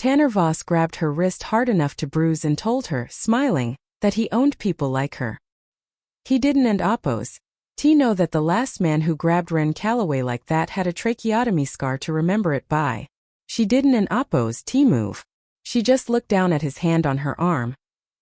Tanner Voss grabbed her wrist hard enough to bruise and told her, smiling, that he owned people like her. He didn't and oppose. T know that the last man who grabbed Ren Calloway like that had a tracheotomy scar to remember it by. She didn't and oppose T move. She just looked down at his hand on her arm,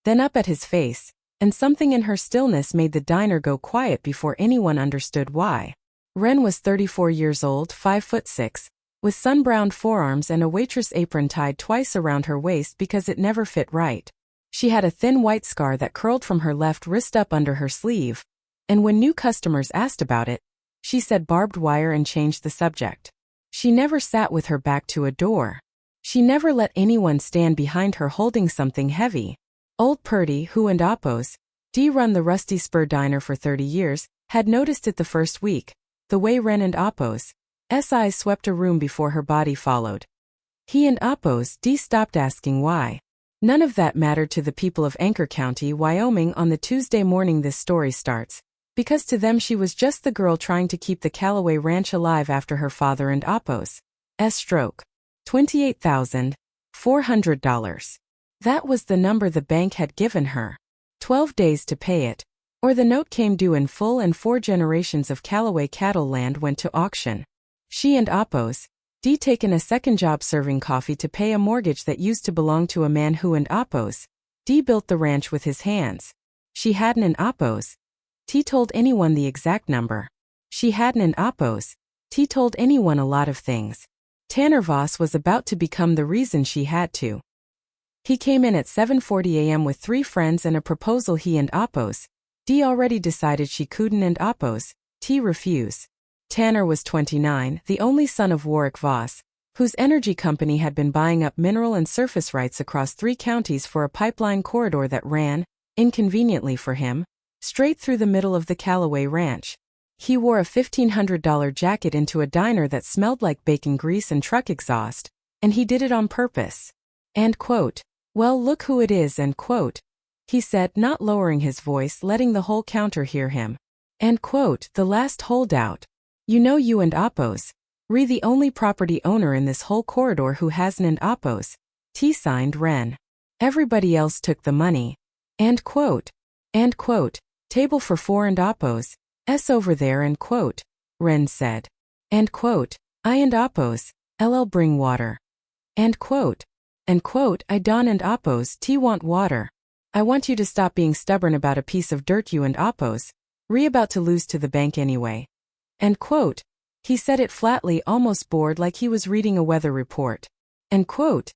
then up at his face, and something in her stillness made the diner go quiet before anyone understood why. Ren was 34 years old, 5'6", with sun-browned forearms and a waitress apron tied twice around her waist because it never fit right. She had a thin white scar that curled from her left wrist up under her sleeve, and when new customers asked about it, she said barbed wire and changed the subject. She never sat with her back to a door. She never let anyone stand behind her holding something heavy. Old Purdy, who and oppose, D run the Rusty Spur Diner for 30 years, had noticed it the first week, the way Ren and oppose, eyes swept a room before her body followed. He and oppose D stopped asking why. None of that mattered to the people of Anchor County, Wyoming on the Tuesday morning this story starts, because to them she was just the girl trying to keep the Calloway Ranch alive after her father and oppose's stroke. $28,400. That was the number the bank had given her. 12 days to pay it, or the note came due in full and 4 generations of Calloway cattle land went to auction. She and oppose, D taken a second job serving coffee to pay a mortgage that used to belong to a man who and oppose, D built the ranch with his hands. She hadn't an oppose. T told anyone the exact number. She hadn't an oppose. T told anyone a lot of things. Tanner Voss was about to become the reason she had to. He came in at 7:40 a.m. with 3 friends and a proposal he and oppose. D already decided she couldn't and oppose. T refuse. Tanner was 29, the only son of Warwick Voss, whose energy company had been buying up mineral and surface rights across 3 counties for a pipeline corridor that ran, inconveniently for him, straight through the middle of the Calloway Ranch. He wore a $1,500 jacket into a diner that smelled like bacon grease and truck exhaust, and he did it on purpose. And quote, "Well, look who it is," end quote, he said, not lowering his voice, letting the whole counter hear him. End quote, "The last holdout. You know, you and oppose. Re the only property owner in this whole corridor who hasn't and oppose. T signed Ren. Everybody else took the money." End quote. End quote. "Table for 4 and oppose. Over there," end quote, Ren said. End quote. "I and oppose. LL bring water." End quote. End quote. "I don and oppose. T want water. I want you to stop being stubborn about a piece of dirt you and oppose. Re about to lose to the bank anyway." End quote. He said it flatly, almost bored, like he was reading a weather report. End quote.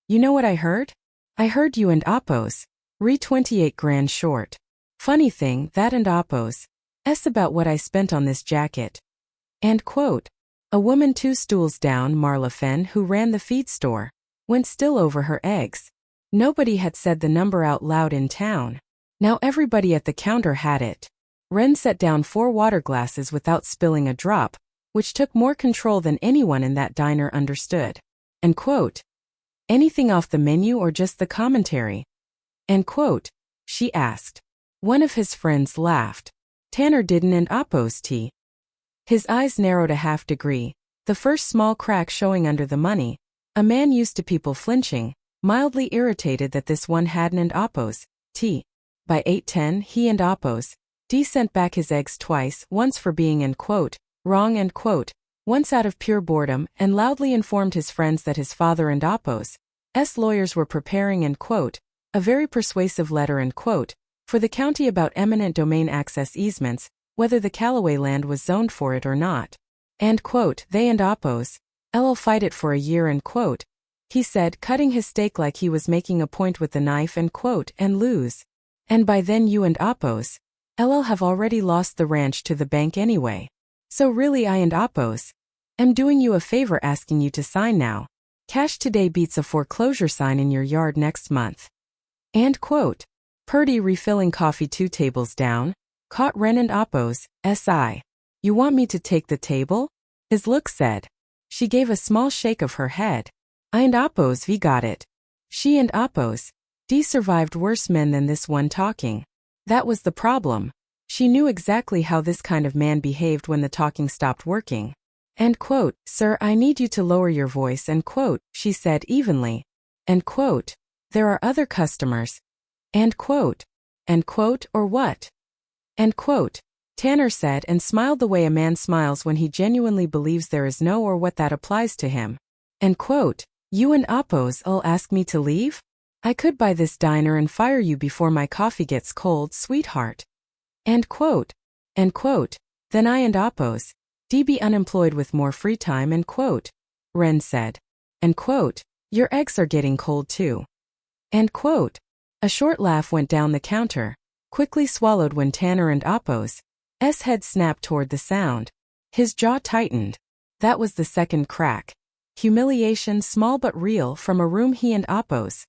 "You know what I heard? I heard you and oppose. Re 28 grand short. Funny thing, that and oppose. About what I spent on this jacket." End quote. A woman 2 stools down, Marla Fenn, who ran the feed store, went still over her eggs. Nobody had said the number out loud in town. Now everybody at the counter had it. Ren set down 4 water glasses without spilling a drop, which took more control than anyone in that diner understood. End quote. "Anything off the menu or just the commentary?" End quote, she asked. One of his friends laughed. Tanner didn't and oppose T. His eyes narrowed a half degree, the first small crack showing under the money. A man used to people flinching, mildly irritated that this one hadn't and oppose T. By 8:10 he and oppose D sent back his eggs twice, once for being end quote, wrong end quote, once out of pure boredom, and loudly informed his friends that his father and oppose's lawyers were preparing end quote, a very persuasive letter end quote, for the county about eminent domain access easements, whether the Calloway land was zoned for it or not. End quote, "They and oppose. LL fight it for a year," end quote, he said, cutting his steak like he was making a point with the knife end quote, "and lose. And by then you and oppose. LL have already lost the ranch to the bank anyway. So really I and oppose. Am doing you a favor asking you to sign now. Cash today beats a foreclosure sign in your yard next month." End quote. Purdy, refilling coffee 2 tables down, caught Ren and oppose, "Si. You want me to take the table?" his look said. She gave a small shake of her head. "I and oppose we got it." She and oppose D survived worse men than this one talking. That was the problem. She knew exactly how this kind of man behaved when the talking stopped working. End quote, "Sir, I need you to lower your voice," end quote, she said evenly. End quote. There are other customers. End quote. End quote, or what? End quote. Tanner said and smiled the way a man smiles when he genuinely believes there is no or what that applies to him. End quote. You and Apple'll ask me to leave? I could buy this diner and fire you before my coffee gets cold, sweetheart. End quote. End quote. Then I and Apple's be unemployed with more free time. End quote. Ren said. End quote. Your eggs are getting cold too. End quote. A short laugh went down the counter, quickly swallowed when Tanner and Apple's head snapped toward the sound. His jaw tightened. That was the second crack. Humiliation, small but real, from a room he and Apple's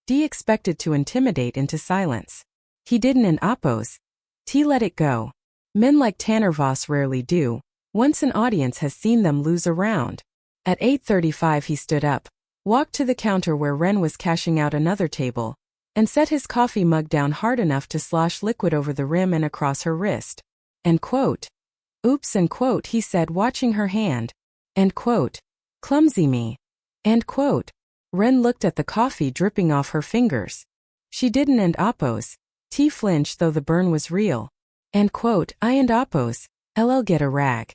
expected to intimidate into silence. He didn't, and Apple's let it go. Men like Tanner Voss rarely do, once an audience has seen them lose a round. At 8:35 he stood up, walked to the counter where Ren was cashing out another table, and set his coffee mug down hard enough to slosh liquid over the rim and across her wrist. End quote. Oops, end quote, he said, watching her hand. End quote. Clumsy me. End quote. Ren looked at the coffee dripping off her fingers. She didn't, and Apple's flinched, though the burn was real. End quote. I and Apple's LL get a rag.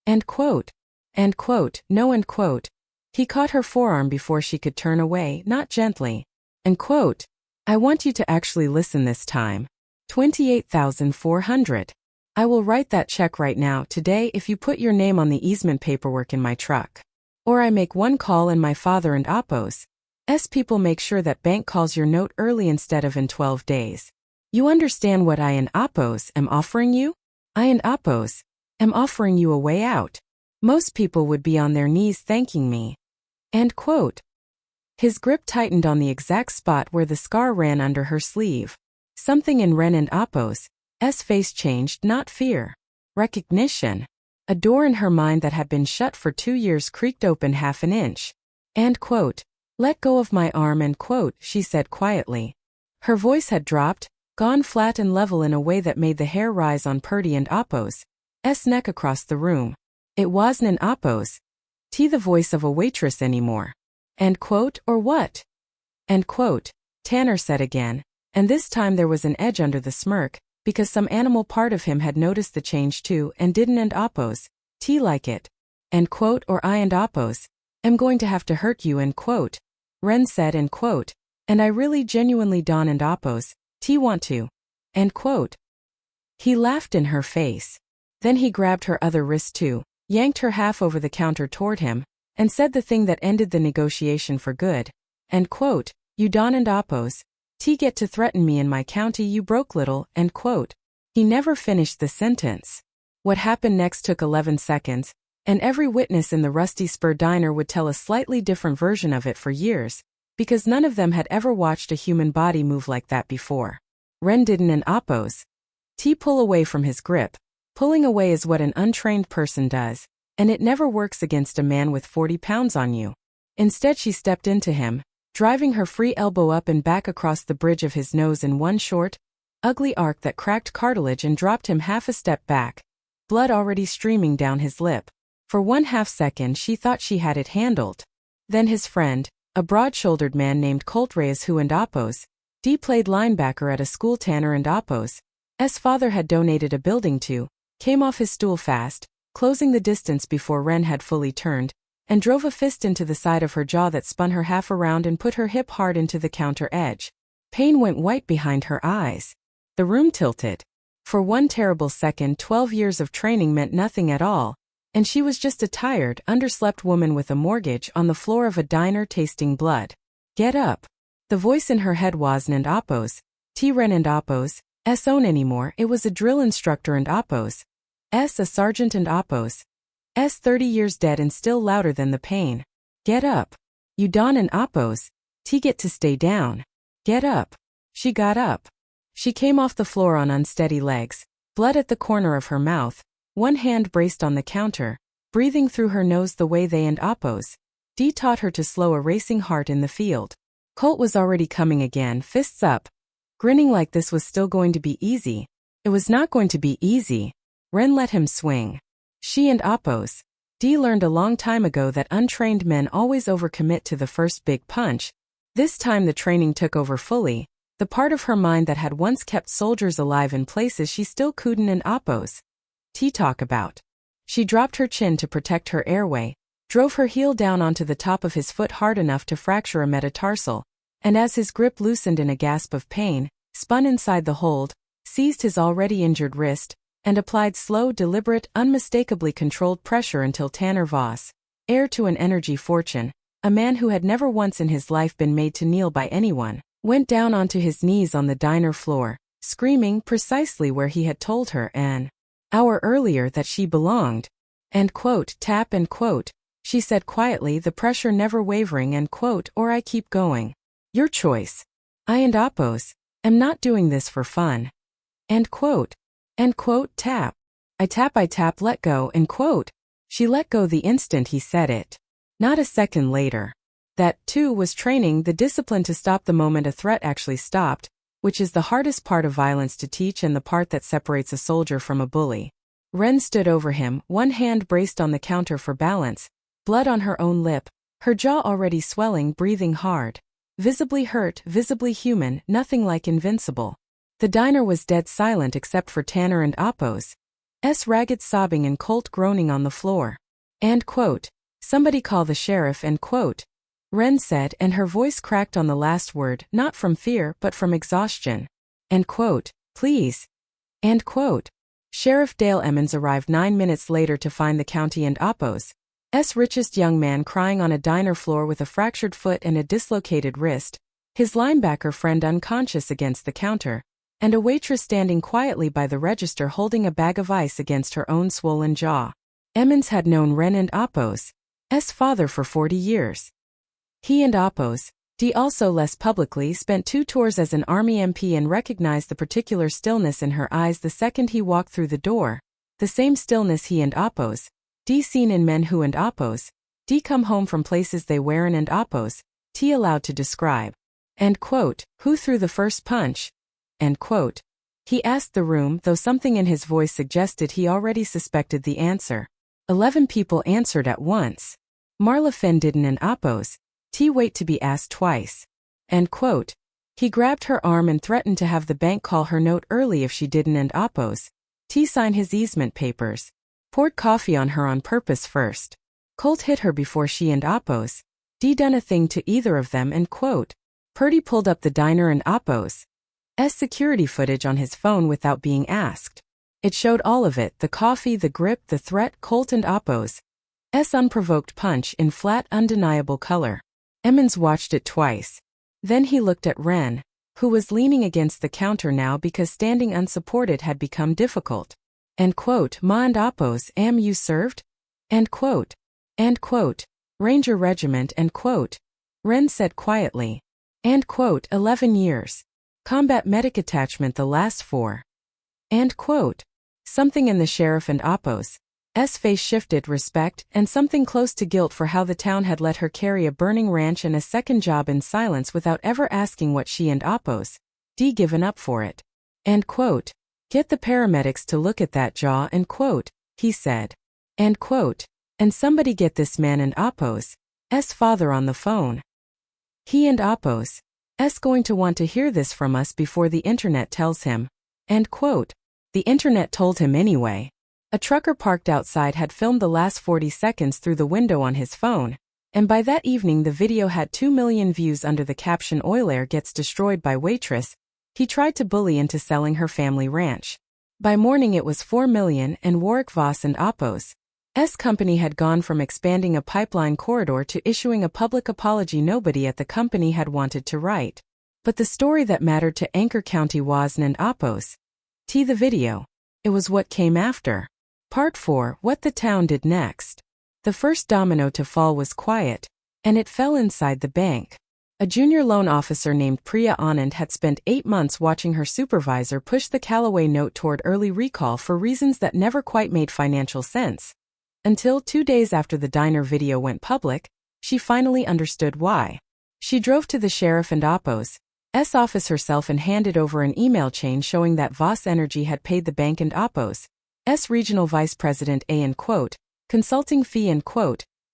End quote. End quote. No, end quote. He caught her forearm before she could turn away, not gently. End quote. I want you to actually listen this time. 28,400. I will write that check right now today if you put your name on the easement paperwork in my truck. Or I make one call and my father and Apple's people make sure that bank calls your note early instead of in 12 days. You understand what I and Apple's am offering you? I and Apple's am offering you a way out. Most people would be on their knees thanking me. End quote. His grip tightened on the exact spot where the scar ran under her sleeve. Something in Ren and Apple's face changed, not fear. Recognition. A door in her mind that had been shut for 2 years creaked open half an inch. End quote. Let go of my arm, end quote, she said quietly. Her voice had dropped, gone flat and level in a way that made the hair rise on Purdy and Apple's neck across the room. It wasn't an Apple's the voice of a waitress anymore. End quote, or what? End quote. Tanner said again, and this time there was an edge under the smirk, because some animal part of him had noticed the change too and didn't, and Apple's like it. End quote, or I and Apple's am going to have to hurt you, end quote. Ren said, end quote. And I really genuinely Don and Apple's want to. End quote. He laughed in her face. Then he grabbed her other wrist too, yanked her half over the counter toward him, and said the thing that ended the negotiation for good. End quote. You Don and Apple's get to threaten me in my county, you broke little, end quote. He never finished the sentence. What happened next took 11 seconds, and every witness in the Rusty Spur diner would tell a slightly different version of it for years, because none of them had ever watched a human body move like that before. Ren didn't, and Apple's pull away from his grip. Pulling away is what an untrained person does, and it never works against a man with 40 pounds on you. Instead she stepped into him, driving her free elbow up and back across the bridge of his nose in one short, ugly arc that cracked cartilage and dropped him half a step back, blood already streaming down his lip. For 1/2 second she thought she had it handled. Then his friend, a broad-shouldered man named Colt Reyes, who and Apple's played linebacker at a school Tanner and Apple's father had donated a building to, came off his stool fast, closing the distance before Ren had fully turned, and drove a fist into the side of her jaw that spun her half around and put her hip hard into the counter edge. Pain went white behind her eyes. The room tilted. For one terrible second 12 years of training meant nothing at all, and she was just a tired, underslept woman with a mortgage on the floor of a diner tasting blood. Get up. The voice in her head wasn't and Apple's Ren and Apple's own anymore. It was a drill instructor and Apple's a sergeant and Apple's 30 years dead, and still louder than the pain. Get up. You Don and Apple's get to stay down. Get up. She got up. She came off the floor on unsteady legs, blood at the corner of her mouth, one hand braced on the counter, breathing through her nose the way they and Apple's taught her to slow a racing heart in the field. Colt was already coming again, fists up, grinning like this was still going to be easy. It was not going to be easy. Ren let him swing. She and Apple's learned a long time ago that untrained men always overcommit to the first big punch, This time the training took over fully, the part of her mind that had once kept soldiers alive in places she still couldn't and oppose. Talk about. She dropped her chin to protect her airway, drove her heel down onto the top of his foot hard enough to fracture a metatarsal, and as his grip loosened in a gasp of pain, spun inside the hold, seized his already injured wrist, and applied slow, deliberate, unmistakably controlled pressure until Tanner Voss, heir to an energy fortune, a man who had never once in his life been made to kneel by anyone, went down onto his knees on the diner floor, screaming precisely where he had told her an hour earlier that she belonged. End quote. Tap end quote. She said quietly, the pressure never wavering, end quote, or I keep going. Your choice. I and oppose. Am not doing this for fun. End quote. End quote. Tap. I tap, let go, end quote. She let go the instant he said it. Not a second later. That, too, was training, the discipline to stop the moment a threat actually stopped, which is the hardest part of violence to teach and the part that separates a soldier from a bully. Ren stood over him, one hand braced on the counter for balance, blood on her own lip, her jaw already swelling, breathing hard. Visibly hurt, visibly human, nothing like invincible. The diner was dead silent except for Tanner and Oppo's ragged sobbing and Colt groaning on the floor. End quote. Somebody call the sheriff, end quote. Ren said, and her voice cracked on the last word, not from fear but from exhaustion. End quote. Please. End quote. Sheriff Dale Emmons arrived 9 minutes later to find the county and Oppo's richest young man crying on a diner floor with a fractured foot and a dislocated wrist, his linebacker friend unconscious against the counter, and a waitress standing quietly by the register holding a bag of ice against her own swollen jaw. Emmons had known Ren and Oppo's father for 40 years. He and Oppo's also less publicly spent 2 tours as an Army MP and recognized the particular stillness in her eyes the second he walked through the door, the same stillness he and Oppo's seen in men who and Oppo's come home from places they weren't and Oppo's allowed to describe. End quote. Who threw the first punch? End quote. He asked the room, though something in his voice suggested he already suspected the answer. 11 people answered at once. Marla Finn didn't and Oppo's wait to be asked twice. End quote. He grabbed her arm and threatened to have the bank call her note early if she didn't and Oppo's sign his easement papers. Poured coffee on her on purpose first. Colt hit her before she and Oppo's done a thing to either of them, end quote. Purdy pulled up the diner and Oppo's security footage on his phone without being asked. It showed all of it, the coffee, the grip, the threat, Colt and Oppo's unprovoked punch in flat, undeniable color. Emmons watched it twice. Then he looked at Ren, who was leaning against the counter now because standing unsupported had become difficult. End quote. Ma and Oppo's, am you served? End quote. End quote. Ranger Regiment, end quote. Ren said quietly. End quote. 11 years. Combat medic attachment the last 4. End quote. Something in the sheriff and Oppo's face shifted, respect, and something close to guilt for how the town had let her carry a burning ranch and a second job in silence without ever asking what she and Oppo's given up for it. End quote. Get the paramedics to look at that jaw, end quote, he said. End quote. And somebody get this man and Oppo's father on the phone. He and Oppo's going to want to hear this from us before the internet tells him. End quote. The internet told him anyway. A trucker parked outside had filmed the last 40 seconds through the window on his phone, and by that evening the video had 2 million views under the caption "Oilair gets destroyed by Waitress. He tried to bully into selling her family ranch." By morning it was 4 million, and Warwick Voss and Oppo's company had gone from expanding a pipeline corridor to issuing a public apology nobody at the company had wanted to write. But the story that mattered to Anchor County wasn't and Oppo's the video. It was what came after. Part 4, what the town did next. The first domino to fall was quiet, and it fell inside the bank. A junior loan officer named Priya Anand had spent 8 months watching her supervisor push the Callaway note toward early recall for reasons that never quite made financial sense. Until 2 days after the diner video went public, she finally understood why. She drove to the sheriff and Oppo's office herself and handed over an email chain showing that Voss Energy had paid the bank and Oppo's regional vice president a consulting fee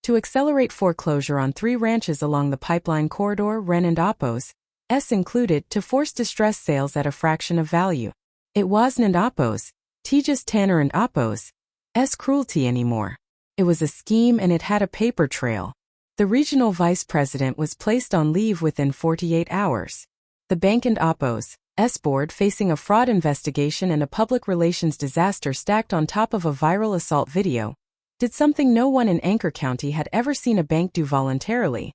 to To accelerate foreclosure on 3 ranches along the pipeline corridor, Ren and Apos, S included, to force distress sales at a fraction of value. It wasn't Apos, just Tanner and Apos, S cruelty anymore. It was a scheme and it had a paper trail. The regional vice president was placed on leave within 48 hours. The bank and Apos, S board facing a fraud investigation and a public relations disaster stacked on top of a viral assault video, did something no one in Anchor County had ever seen a bank do voluntarily.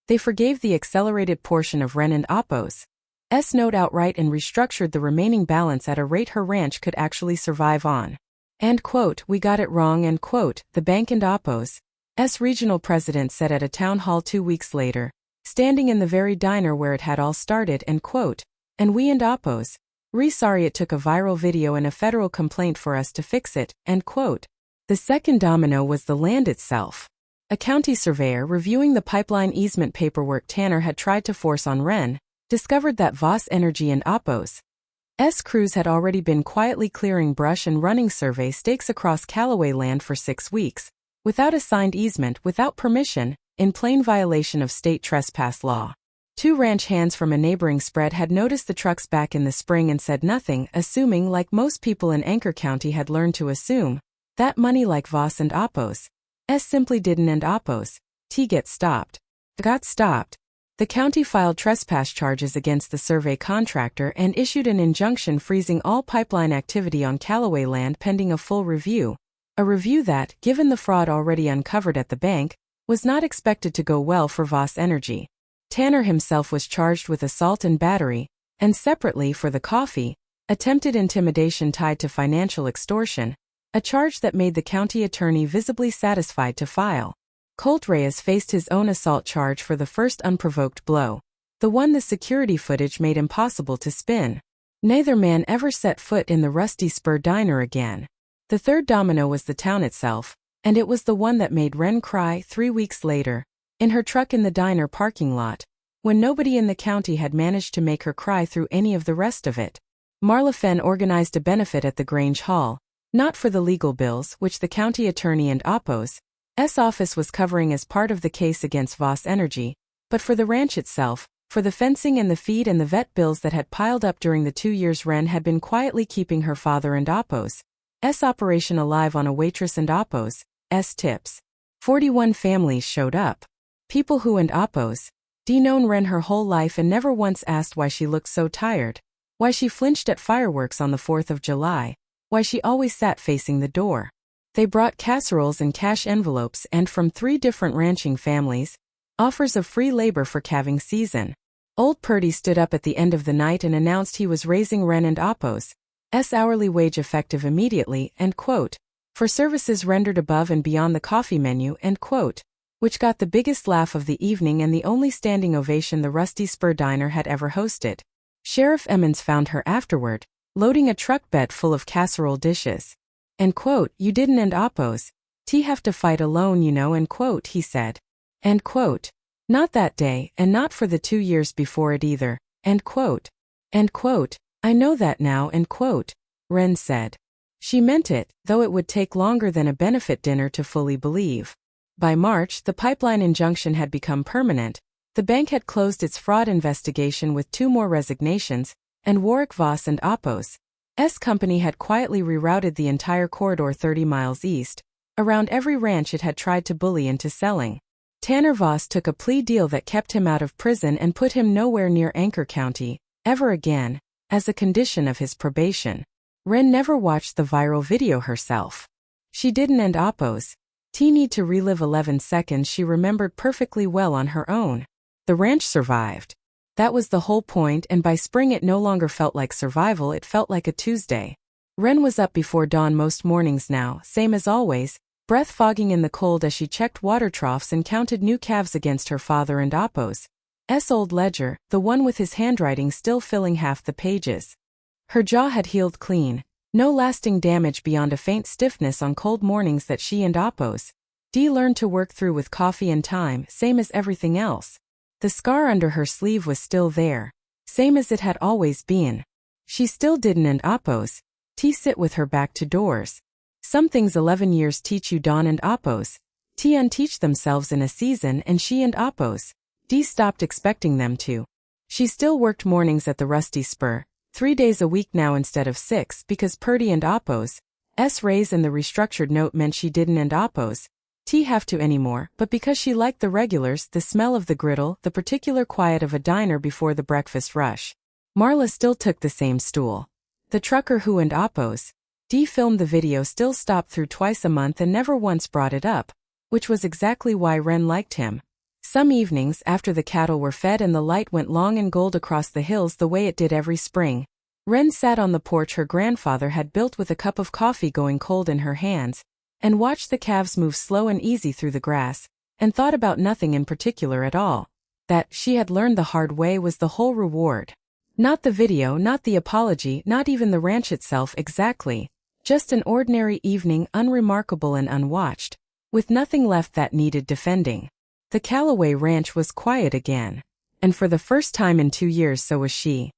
They forgave the accelerated portion of Ren and Apos' note outright and restructured the remaining balance at a rate her ranch could actually survive on. End quote, "We got it wrong," end quote, the bank and Apos' regional president said at a town hall 2 weeks later, standing in the very diner where it had all started, end quote, "And we and Apos, sorry it took a viral video and a federal complaint for us to fix it," end quote. The second domino was the land itself. A county surveyor reviewing the pipeline easement paperwork Tanner had tried to force on Ren discovered that Voss Energy and Apos' crews had already been quietly clearing brush and running survey stakes across Callaway land for 6 weeks, without a signed easement, without permission, in plain violation of state trespass law. 2 ranch hands from a neighboring spread had noticed the trucks back in the spring and said nothing, assuming, like most people in Anchor County had learned to assume, that money like Voss and Apos' simply didn't, and Apos' got stopped. The county filed trespass charges against the survey contractor and issued an injunction freezing all pipeline activity on Callaway land pending a full review. A review that, given the fraud already uncovered at the bank, was not expected to go well for Voss Energy. Tanner himself was charged with assault and battery, and separately for the coffee, attempted intimidation tied to financial extortion, a charge that made the county attorney visibly satisfied to file. Colt Reyes faced his own assault charge for the first unprovoked blow, the one the security footage made impossible to spin. Neither man ever set foot in the Rusty Spur diner again. The third domino was the town itself, and it was the one that made Ren cry 3 weeks later, in her truck in the diner parking lot, when nobody in the county had managed to make her cry through any of the rest of it. Marla Fenn organized a benefit at the Grange Hall, not for the legal bills which the county attorney and Apos' office was covering as part of the case against Voss Energy, but for the ranch itself, for the fencing and the feed and the vet bills that had piled up during the 2 years Ren had been quietly keeping her father and Apos' operation alive on a Waitress and Apos' tips. 41 families showed up. People who and Apos' known Ren her whole life and never once asked why she looked so tired, why she flinched at fireworks on the 4th of July, why she always sat facing the door. They brought casseroles and cash envelopes and from 3 different ranching families, offers of free labor for calving season. Old Purdy stood up at the end of the night and announced he was raising Ren and Apos' hourly wage effective immediately, end quote, for services rendered above and beyond the coffee menu, end quote, which got the biggest laugh of the evening and the only standing ovation the Rusty Spur diner had ever hosted. Sheriff Emmons found her afterward, loading a truck bed full of casserole dishes. End quote, "You didn't and Apos' have to fight alone, you know," end quote, he said. End quote. "Not that day, and not for the 2 years before it either," end quote. End quote. "I know that now," end quote, Ren said. She meant it, though it would take longer than a benefit dinner to fully believe. By March, the pipeline injunction had become permanent. The bank had closed its fraud investigation with 2 more resignations, and Warwick Voss and Apos' company had quietly rerouted the entire corridor 30 miles east, around every ranch it had tried to bully into selling. Tanner Voss took a plea deal that kept him out of prison and put him nowhere near Anchor County, ever again, as a condition of his probation. Ren never watched the viral video herself. She didn't, and Apos' need to relive 11 seconds she remembered perfectly well on her own. The ranch survived. That was the whole point, and by spring it no longer felt like survival, it felt like a Tuesday. Ren was up before dawn most mornings now, same as always, breath fogging in the cold as she checked water troughs and counted new calves against her father and Apos' old ledger, the one with his handwriting still filling half the pages. Her jaw had healed clean, no lasting damage beyond a faint stiffness on cold mornings that she and Apos' learned to work through with coffee and time, same as everything else. The scar under her sleeve was still there, same as it had always been. She still didn't, and Apos' sit with her back to doors. Some things 11 years teach you, Dawn and Apos' T unteach themselves in a season and she and Oppos. D stopped expecting them to. She still worked mornings at the Rusty Spur, 3 days a week now instead of 6 because Purdy and Oppos' raise and the restructured note meant she didn't and Oppos' have to anymore, but because she liked the regulars, the smell of the griddle, the particular quiet of a diner before the breakfast rush. Marla still took the same stool. The trucker who and Oppos' filmed the video still stopped through twice a month and never once brought it up, which was exactly why Ren liked him. Some evenings after the cattle were fed and the light went long and gold across the hills the way it did every spring, Ren sat on the porch her grandfather had built with a cup of coffee going cold in her hands, and watched the calves move slow and easy through the grass, and thought about nothing in particular at all. That, she had learned the hard way, was the whole reward. Not the video, not the apology, not even the ranch itself exactly, just an ordinary evening, unremarkable and unwatched, with nothing left that needed defending. The Callaway Ranch was quiet again. And for the first time in 2 years so was she.